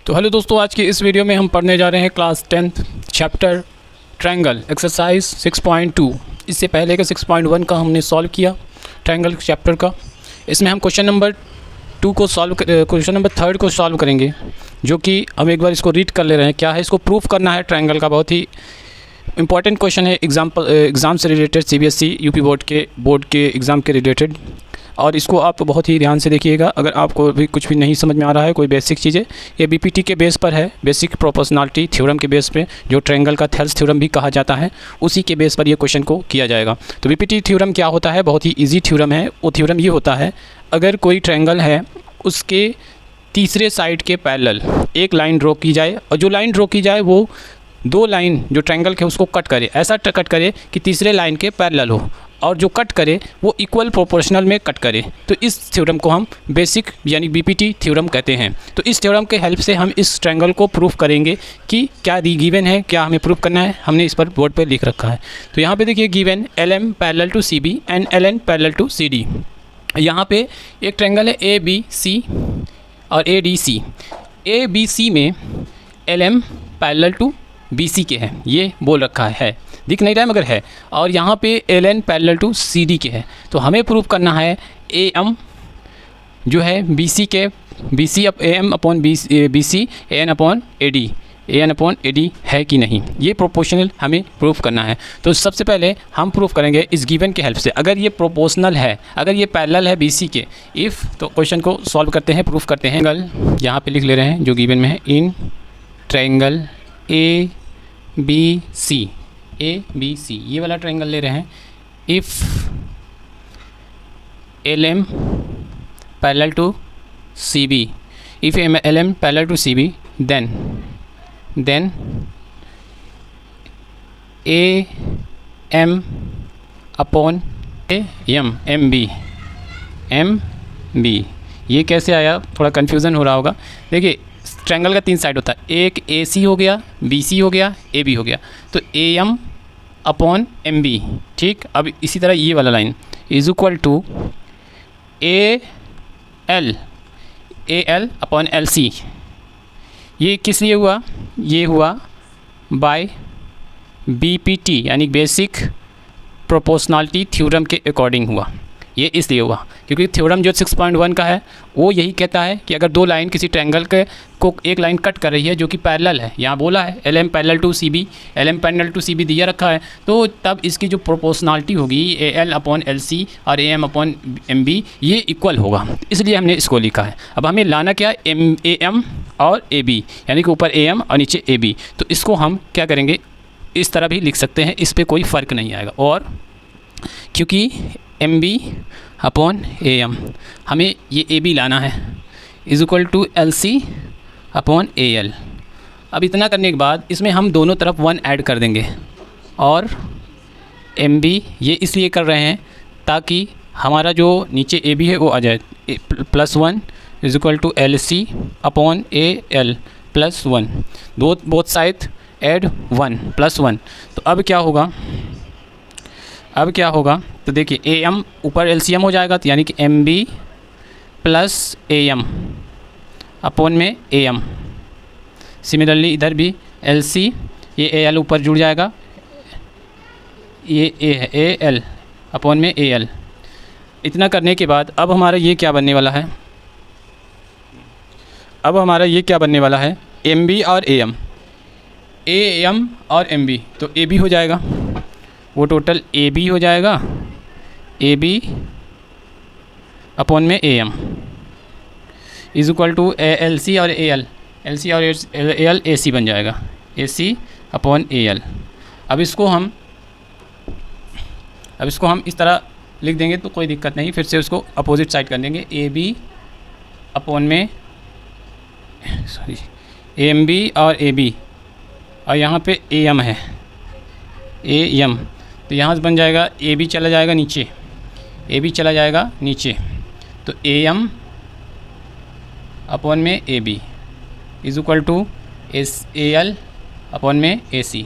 तो हेलो दोस्तों, आज की इस वीडियो में हम पढ़ने जा रहे हैं class 10th chapter triangle exercise 6.2। इससे पहले का 6.1 का हमने सॉल्व किया ट्रायंगल चैप्टर का। इसमें हम क्वेश्चन नंबर 3 को सॉल्व करेंगे, जो कि हम एक बार इसको रीड कर ले रहे हैं। क्या है, इसको प्रूफ करना है ट्रायंगल का। बहुत ही इंपॉर्टेंट क्वेश्चन है एग्ज़ाम से रिलेटेड, सीबीएसई यूपी बोर्ड के एग्ज़ाम के रिलेटेड। और इसको आप बहुत ही ध्यान से देखिएगा। अगर आपको भी कुछ भी नहीं समझ में आ रहा है, कोई बेसिक चीज़ें, ये बीपीटी के बेस पर है, बेसिक प्रोपोर्शनलिटी थ्योरम के बेस पे, जो ट्रायंगल का थेल्स थ्योरम भी कहा जाता है, उसी के बेस पर ये क्वेश्चन को किया जाएगा। तो बीपीटी थ्योरम क्या होता है? बहुत ही ईजी थ्योरम है। वो थ्योरम ये होता है, अगर कोई ट्रायंगल है, उसके तीसरे साइड के पैरेलल एक लाइन ड्रॉ की जाए, और जो लाइन ड्रॉ की जाए वो दो लाइन जो ट्रायंगल के उसको कट करे, ऐसा कट करे कि तीसरे लाइन के पैरेलल हो, और जो कट करे वो इक्वल प्रोपोर्शनल में कट करे। तो इस थ्योरम को हम बेसिक यानी बीपीटी थ्योरम कहते हैं। तो इस थ्योरम के हेल्प से हम इस ट्रायंगल को प्रूफ करेंगे कि क्या गिवन है, क्या हमें प्रूफ करना है। हमने इस पर बोर्ड पर लिख रखा है। तो यहाँ पे देखिए, given LM parallel to CB and LN parallel to CD। यहाँ पे एक ट्रायंगल है ABC और ADC। ABC में LM पैरेलल टू BC के हैं, ये बोल रखा है, दिख नहीं रहा है मगर है। और यहाँ पे LN पैरेलल टू CD के है। तो हमें प्रूफ करना है AM जो है BC up AM upon BC AN upon AD है कि नहीं। ये प्रोपोर्शनल हमें प्रूफ करना है। तो सबसे पहले हम प्रूफ करेंगे इस गिवन के हेल्प से। अगर ये प्रोपोर्शनल है, अगर ये पैरेलल है BC के, इफ़, तो क्वेश्चन को सॉल्व करते हैं, प्रूफ करते हैं। यहाँ पे लिख ले रहे हैं जो गिवन में है, इन ट्रायंगल ABC, ये वाला ट्रायंगल ले रहे हैं। If LM parallel to CB, if LM parallel to CB, then AM upon MB। ये कैसे आया, थोड़ा कन्फ्यूज़न हो रहा होगा। देखिए, ट्रायंगल का 3 साइड होता है, एक AC हो गया, BC हो गया, AB हो गया। तो AM अपॉन MB, ठीक। अब इसी तरह ये वाला line is equal to AL upon LC। ये किस लिए हुआ? ये हुआ बाय BPT यानी बेसिक प्रोपोर्शनलिटी थ्योरम के अकॉर्डिंग हुआ। ये इसलिए हुआ क्योंकि थ्योरम जो 6.1 का है वो यही कहता है कि अगर दो लाइन किसी ट्रायंगल के को एक लाइन कट कर रही है जो कि पैरेलल है, यहाँ बोला है LM parallel to CB, LM parallel to CB दिया रखा है, तो तब इसकी जो प्रोपोर्शनलिटी होगी AL अपॉन LC और AM अपॉन MB, ये इक्वल होगा। इसलिए हमने इसको लिखा है। अब हमें लाना क्या है, AM और AB, यानी कि ऊपर AM और नीचे AB। तो इसको हम क्या करेंगे, इस तरह भी लिख सकते हैं, इस पर कोई फ़र्क नहीं आएगा। और क्योंकि MB अपॉन AM, हमें ये AB लाना है, is equal to LC upon AL। अब इतना करने के बाद इसमें हम दोनों तरफ 1 ऐड कर देंगे, और MB ये इसलिए कर रहे हैं ताकि हमारा जो नीचे AB है वो आ जाए, +1 is equal to LC upon AL +1। Both side add 1 +1। तो अब क्या होगा, तो देखिए AM ऊपर LCM हो जाएगा, तो यानी कि MB प्लस AM अपॉन में AM। सिमिलरली इधर भी LC, ये AL ऊपर जुड़ जाएगा, ये A है, AL अपॉन में AL। इतना करने के बाद अब हमारा ये क्या बनने वाला है, MB और AM और MB, तो AB हो जाएगा, वो टोटल AB हो जाएगा, AB अपॉन में AM is equal to LC और AL AC बन जाएगा, AC अपॉन AL। अब इसको हम इस तरह लिख देंगे तो कोई दिक्कत नहीं। फिर से उसको अपोजिट साइड कर देंगे, AB अपॉन में MB और AB, और यहाँ पे AM है, AM, तो यहाँ से बन जाएगा AB चला जाएगा नीचे, तो AM अपॉन में AB is equal to AL upon में AC।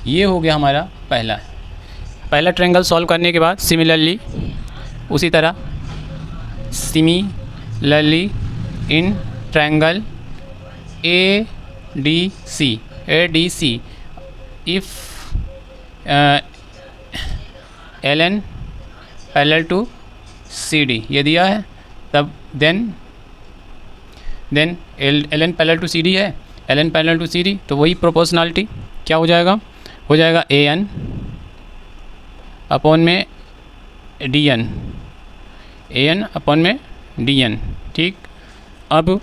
ये हो गया हमारा पहला ट्रायंगल सॉल्व करने के बाद सिमिलरली उसी तरह in triangle ADC if LN parallel to CD ये दिया है, तब then LN parallel to CD है, LN पैरेलल टू CD, तो वही प्रोपोर्शनलिटी क्या हो जाएगा AN अपॉन में DN, AN अपॉन में DN। ठीक, अब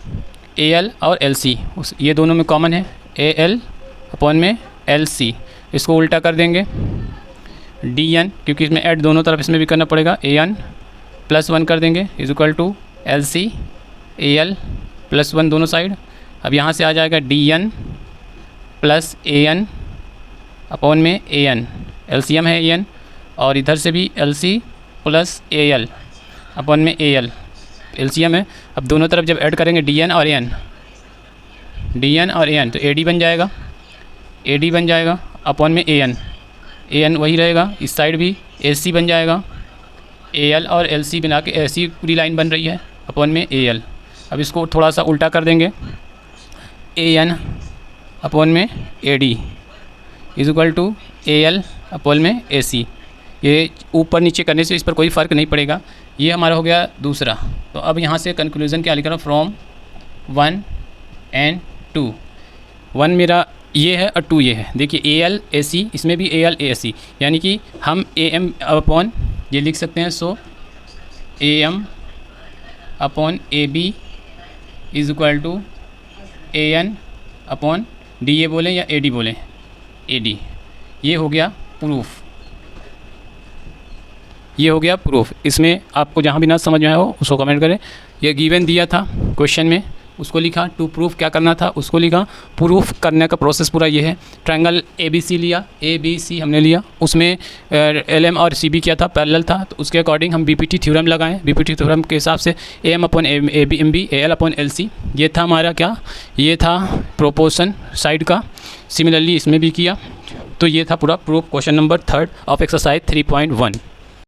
AL और LC ये दोनों में कॉमन है, AL अपॉन में LC, इसको उल्टा कर देंगे DN, क्योंकि इसमें ऐड दोनों तरफ इसमें भी करना पड़ेगा, AN +1 कर देंगे is equal to LC AL +1 दोनों साइड। अब यहाँ से आ जाएगा DN प्लस AN अपॉन में AN, LCM है AN, और इधर से भी LC प्लस AL अपॉन में AL, LCM है। अब दोनों तरफ जब ऐड करेंगे DN और AN तो AD बन जाएगा अपॉन में AN वही रहेगा, इस साइड भी AC बन जाएगा, AL और LC बना के ऐसी पूरी लाइन बन रही है अपॉन में AL। अब इसको थोड़ा सा उल्टा कर देंगे, AN अपॉन में AD is equal to AL upon में AC। ये ऊपर नीचे करने से इस पर कोई फ़र्क नहीं पड़ेगा। ये हमारा हो गया दूसरा। तो अब यहाँ से कंक्लूज़न क्या लिख रहा हूँ, फ्रॉम 1 and 2, 1 मेरा ये है और 2 ये है। देखिए AL AC, इसमें भी AL AC, यानी कि हम AM अपॉन ये लिख सकते हैं, so AM upon AB is equal to AN upon DA बोलें या AD बोलें, AD। ये हो गया प्रूफ, ये हो गया प्रूफ। इसमें आपको जहाँ भी ना समझ में आया हो उसको कमेंट करें। ये गिवन दिया था क्वेश्चन में, उसको लिखा, टू प्रूफ क्या करना था उसको लिखा। प्रूफ करने का प्रोसेस पूरा ये है। ट्रायंगल ABC लिया, ABC हमने लिया, उसमें LM और CB क्या था, पैरेलल था, तो उसके अकॉर्डिंग हम BPT थ्योरम लगाएं। BPT थ्योरम के हिसाब से AM upon MB AL upon LC, ये था हमारा क्या, ये था प्रोपोर्शन साइड का। सिमिलरली इसमें भी किया। तो ये था पूरा proof, question number 3 of exercise 3.1।